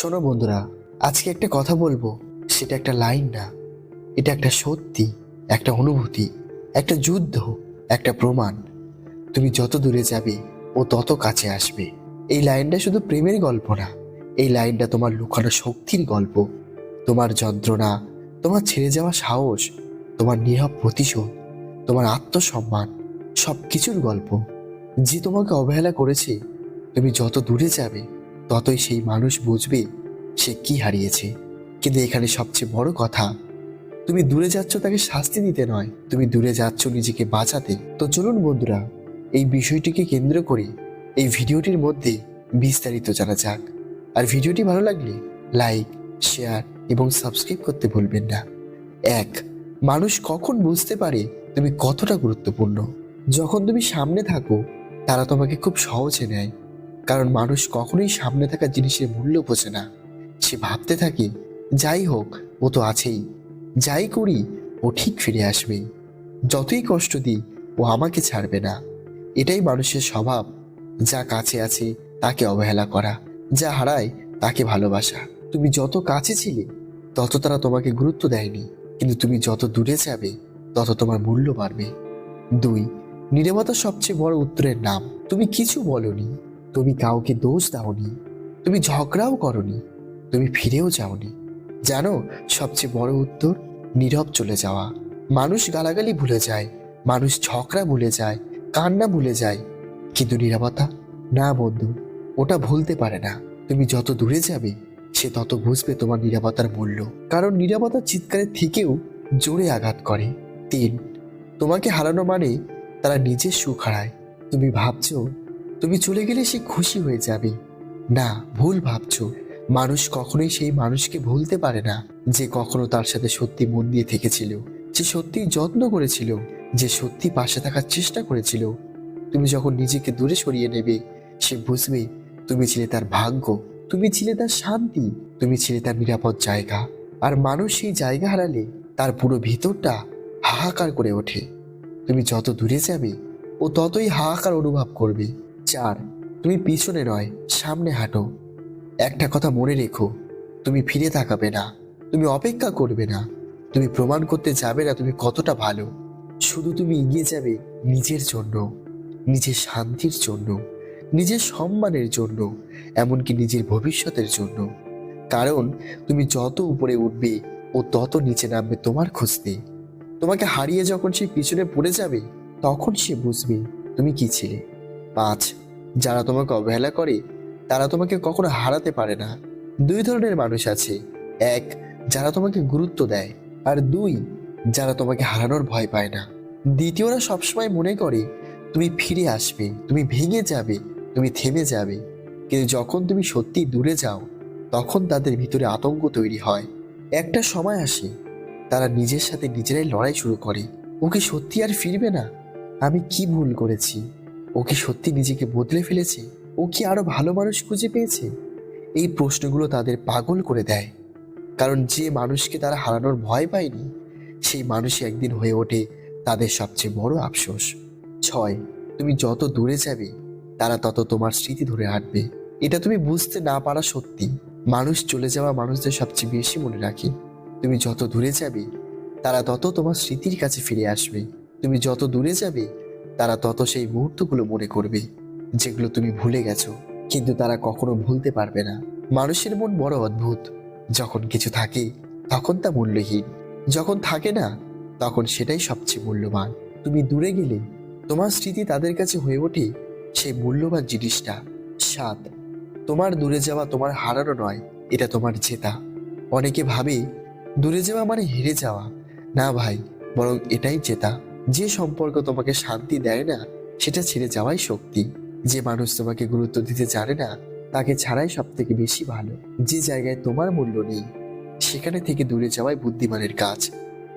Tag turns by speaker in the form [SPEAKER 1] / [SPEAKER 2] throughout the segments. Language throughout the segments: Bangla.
[SPEAKER 1] শোনো বন্ধুরা, আজকে একটা কথা বলবো। সেটা একটা লাইন না, এটা একটা সত্যি, একটা অনুভূতি, একটা যুদ্ধ, একটা প্রমাণ। তুমি যত দূরে যাবে ও তত কাছে আসবে। এই লাইনটা শুধু প্রেমের গল্প না, এই লাইনটা তোমার লুকানো শক্তির গল্প, তোমার যন্ত্রণা, তোমার ছেড়ে যাওয়া সাহস, তোমার নীরব প্রতিশোধ, তোমার আত্মসম্মান, সব কিছুর গল্প। যে তোমাকে অবহেলা করেছে, তুমি যত দূরে যাবে ততই সেই মানুষ বুঝবে সে কি হারিয়েছে। কিন্তু এখানে সবচেয়ে বড় কথা, তুমি দূরে যাচ্ছ তাকে শাস্তি দিতে নয়, তুমি দূরে যাচ্ছ নিজেকে বাঁচাতে। তো চলুন বন্ধুরা, এই বিষয়টিকে কেন্দ্র করে এই ভিডিওটির মধ্যে বিস্তারিত জানা যাক। আর ভিডিওটি ভালো লাগলে লাইক, শেয়ার এবং সাবস্ক্রাইব করতে ভুলবেন না। এক, মানুষ কখন বুঝতে পারে তুমি কতটা গুরুত্বপূর্ণ? যখন তুমি সামনে থাকো, তারা তোমাকে খুব সহজে নেয়। কারণ মানুষ কখনোই সামনে থাকা জিনিসের মূল্য বোঝে না। সে ভাবতে থাকে, যাই হোক ও তো আছেই, যাই করি ও ঠিক ফিরে আসবে, যতই কষ্ট দিই ও আমাকে ছাড়বে না। এটাই মানুষের স্বভাব। যা কাছে আছে তাকে অবহেলা করা, যা হারায় তাকে ভালোবাসা। তুমি যত কাছে ছিলে তত তারা তোমাকে গুরুত্ব দেয়নি, কিন্তু তুমি যত দূরে যাবে তত তোমার মূল্য বাড়বে। দুই, নীরবতা সবচেয়ে বড় উত্তরের নাম। তুমি কিছু বলনি, তুমি কাউকে দোষ দাওনি, তুমি ঝগড়াও করনি, তুমি ফিরেও যাওনি। জানো, সবচেয়ে বড় উত্তর নীরব চলে যাওয়া। মানুষ গালাগালি ভুলে যায়, মানুষ ঝগড়া ভুলে যায়, কান্না ভুলে যায়, কিন্তু নীরবতা না বন্ধু, ওটা ভুলতে পারে না। তুমি যত দূরে যাবে সে তত বুঝবে তোমার নীরবতার মূল্য, কারণ নীরবতা চিৎকারের থেকেও জোরে আঘাত করে। তিন, তোমাকে হারানো মানে তারা নিজের সুখ হারায়। তুমি ভাবছো তুমি চলে গেলে সে খুশি হয়ে যাবে, না, ভুল ভাবছো। মানুষ কখনোই সেই মানুষকে ভুলতে পারে না যে কখনো তার সাথে সত্যি মন দিয়ে থেকেছিল, যে সত্যি যত্ন করেছিল, যে সত্যি পাশে থাকার চেষ্টা করেছিল। তুমি যখন নিজেকে দূরে সরিয়ে নেবে, সে বুঝবে তুমি ছিলে তার ভাগ্য, তুমি ছিলে তার শান্তি, তুমি ছিলে তার নিরাপদ জায়গা। আর মানুষ সেই জায়গা হারালে তার পুরো ভিতরটা হাহাকার করে ওঠে। তুমি যত দূরে যাবে ও ততই হাহাকার অনুভব করবে। চার, তুমি পিছনে নয়, সামনে হাঁটো। একটা কথা মনে রেখো, তুমি ফিরে তাকাবে না, তুমি অপেক্ষা করবে না, তুমি প্রমাণ করতে যাবে না তুমি কতটা ভালো। শুধু তুমি এগিয়ে যাবে নিজের জন্য, নিজের শান্তির জন্য, নিজের সম্মানের জন্য, এমনকি নিজের ভবিষ্যতের জন্য। কারণ তুমি যত উপরে উঠবে ও তত নিচে নামবে তোমার খুঁজতে। তোমাকে হারিয়ে যখন সে পিছনে পড়ে যাবে, তখন সে বুঝবে তুমি কি ছিলে। পাঁচ, যারা তোমাকে অবহেলা করে তারা তোমাকে কখনো হারাতে পারে না। দুই ধরনের মানুষ আছে, এক, যারা তোমাকে গুরুত্ব দেয়, আর দুই, যারা তোমাকে হারানোর ভয় পায় না। দ্বিতীয়রা সবসময় মনে করে তুমি ফিরে আসবে, তুমি ভেঙে যাবে, তুমি থেমে যাবে। কিন্তু যখন তুমি সত্যি দূরে যাও, তখন তাদের ভিতরে আতঙ্ক তৈরি হয়। একটা সময় আসে তারা নিজের সাথে নিজেরাই লড়াই শুরু করে। ও কি সত্যি আর ফিরবে না? আমি কি ভুল করেছি? ও কি সত্যি নিজেকে বদলে ফেলেছে? ও কি আরো ভালো মানুষ খুঁজে পেয়েছে? এই প্রশ্নগুলো তাদের পাগল করে দেয়। কারণ যে মানুষকে তারা হারানোর ভয় পায়নি, সেই মানুষই একদিন হয়ে ওঠে তাদের সবচেয়ে বড় আফসোস। ছয়, তুমি যত দূরে যাবে তারা তত তোমার স্মৃতি ধরে হাঁটবে। এটা তুমি বুঝতে না পারা সত্যি। মানুষ চলে যাওয়া মানুষদের সবচেয়ে বেশি মনে রাখে। তুমি যত দূরে যাবে তারা তত তোমার স্মৃতির কাছে ফিরে আসবে। তুমি যত দূরে যাবে তারা তত সেই মুহূর্তগুলো মনে করবে যেগুলো তুমি ভুলে গেছো, কিন্তু তারা কখনো ভুলতে পারবে না। মানুষের মন বড় অদ্ভুত। যখন কিছু থাকে তখন তা মূল্যহীন, যখন থাকে না তখন সেটাই সবচেয়ে মূল্যবান। তুমি দূরে গেলে তোমার স্মৃতি তাদের কাছে হয়ে ওঠে সেই মূল্যবান জিনিসটা। সাত, তোমার দূরে যাওয়া তোমার হারানো নয়, এটা তোমার জেতা। অনেকে ভাবে দূরে যাওয়া মানে হেরে যাওয়া। না ভাই, বরং এটাই জেতা। যে সম্পর্ক তোমাকে শান্তি দেয় না সেটা ছেড়ে যাওয়াই শক্তি। যে মানুষ তোমাকে গুরুত্ব দিতে জানে না তাকে ছাড়াই সব থেকে বেশি ভালো। যে জায়গায় তোমার মূল্য নেই সেখানে থেকে দূরে যাওয়াই বুদ্ধিমানের কাজ।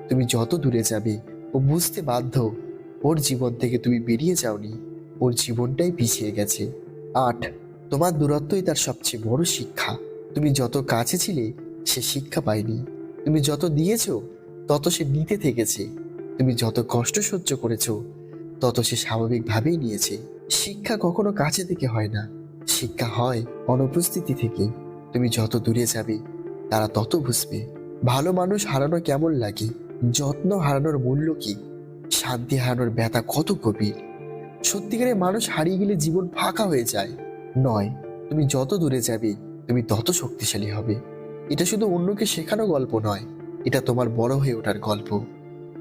[SPEAKER 1] তুমি যত দূরে যাবে ও বুঝতে বাধ্য ওর জীবন থেকে তুমি বেরিয়ে যাওনি, ওর জীবনটাই পিছিয়ে গেছে। আট, তোমার দূরত্বই তার সবচেয়ে বড় শিক্ষা। তুমি যত কাছে ছিলে সে শিক্ষা পায়নি, তুমি যত দিয়েছো তত সে নিতে থেকেছে, তুমি যত কষ্ট সহ্য করেছো তত সে স্বাভাবিকভাবেই নিয়েছে। শিক্ষা কখনো কাছে থেকে হয় না, শিক্ষা হয় অনুপস্থিতি থেকে। তুমি যত দূরে যাবে তারা তত বুঝবে ভালো মানুষ হারানো কেমন লাগে, যত্ন হারানোর মূল্য কি, শান্তি হারানোর ব্যথা কত গভীর। সত্যিকারের মানুষ হারিয়ে গেলে জীবন ফাঁকা হয়ে যায় নয়, তুমি যত দূরে যাবে তুমি তত শক্তিশালী হবে। এটা শুধু অন্যকে শেখানো গল্প নয়, এটা তোমার বড় হয়ে ওঠার গল্প।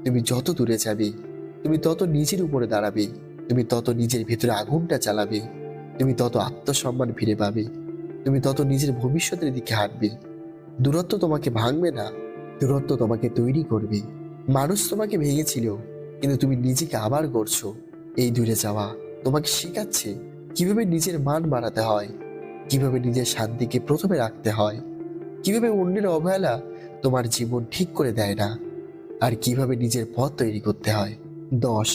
[SPEAKER 1] তুমি যত দূরে যাবে তুমি তত নিজের উপরে দাঁড়াবে, তুমি তত নিজের ভিতরে আগুনটা চালাবে, তুমি তত আত্মসম্মান ফিরে পাবে, তুমি তত নিজের ভবিষ্যতের দিকে হাঁটবে। দূরত্ব তোমাকে ভাঙবে না, দূরত্ব তোমাকে তৈরি করবে। মানুষ তোমাকে ভেঙেছিল, কিন্তু তুমি নিজেকে আবার গড়ছো। এই দূরে যাওয়া তোমাকে শেখাচ্ছে কিভাবে নিজের মান বাড়াতে হয়, কিভাবে নিজের শান্তিকে প্রথমে রাখতে হয়, কিভাবে অন্যের অবহেলা তোমার জীবন ঠিক করে দেয় না, আর কিভাবে নিজের পথ তৈরি করতে হয়। 10,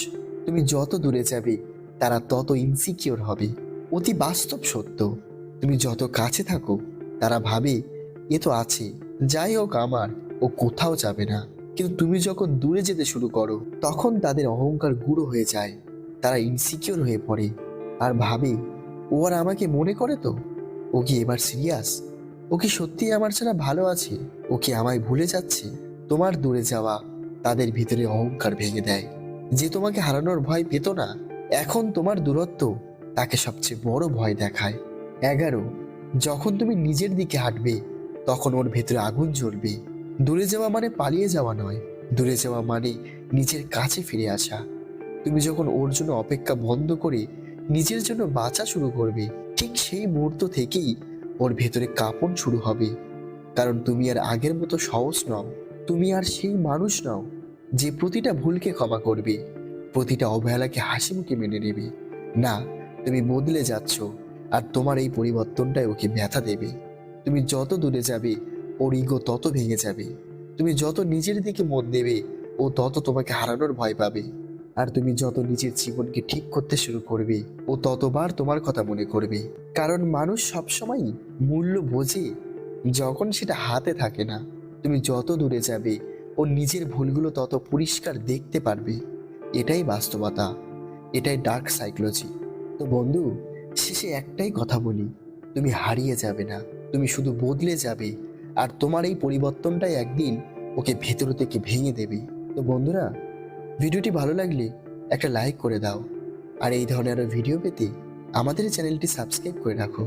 [SPEAKER 1] তুমি যত দূরে যাবে তারা তত ইনসিকিওর হবে। অতি বাস্তব সত্য, তুমি যত কাছে থাকো তারা ভাবে এ তো আছে, যাই হোক আমার, ও কোথাও যাবে না। কিন্তু তুমি যখন দূরে যেতে শুরু করো তখন তাদের অহংকার গুঁড়ো হয়ে যায়, তারা ইনসিকিওর হয়ে পড়ে আর ভাবে ও আর আমাকে মনে করে তো, ও কি এবার সিরিয়াস, ও কি সত্যি আমার ছাড়া ভালো আছে, ও কি আমায় ভুলে যাচ্ছে। তোমার দূরে যাওয়া তাদের ভিতরে অহংকার ভেঙে দেয়। যে তোমাকে হারানোর ভয় পেত না, এখন তোমার দূরত্ব তাকে সবচেয়ে বড় ভয় দেখায়। 11, যখন তুমি নিজের দিকে হাঁটবে তখন ওর ভেতরে আগুন জ্বলবে। দূরে যাওয়া মানে পালিয়ে যাওয়া নয়, দূরে যাওয়া মানে নিজের কাছে ফিরে আসা। তুমি যখন ওর জন্য অপেক্ষা বন্ধ করে নিজের জন্য বাঁচা শুরু করবে, ঠিক সেই মুহূর্ত থেকেই ওর ভেতরে কাঁপন শুরু হবে। কারণ তুমি আর আগের মতো সহজ নও, তুমি আর সেই মানুষ নও যে প্রতিটা ভুলকে ক্ষমা করবে, প্রতিটা অবহেলাকে হাসি মুখে মেনে নেবে। না, তুমি বদলে যাচ্ছ, আর তোমার এই পরিবর্তনটাই ওকে ব্যথা দেবে। তুমি যত দূরে যাবে ওর ইগো তত ভেঙে যাবে, তুমি যত নিজের দিকে মন দেবে ও তত তোমাকে হারানোর ভয় পাবে। আর তুমি যত নিজের জীবনকে ঠিক করতে শুরু করবে ও ততবার তোমার কথা মনে করবে। কারণ মানুষ সবসময় মূল্য বোঝে যখন সেটা হাতে থাকে না। তুমি যত দূরে যাবে ও নিজের ভুলগুলো তত পরিষ্কার দেখতে পারবে। এটাই বাস্তবতা, এটাই ডার্ক সাইকোলজি। তো বন্ধু, শেষে একটাই কথা বলি, তুমি হারিয়ে যাবে না, তুমি শুধু বদলে যাবে। আর তোমার এই পরিবর্তনটাই একদিন ওকে ভেতর থেকে ভেঙে দেবে। তো বন্ধুরা, ভিডিওটি ভালো লাগলে একটা লাইক করে দাও, আর এই ধরনের আরো ভিডিও পেতে আমাদের চ্যানেলটি সাবস্ক্রাইব করে রাখো।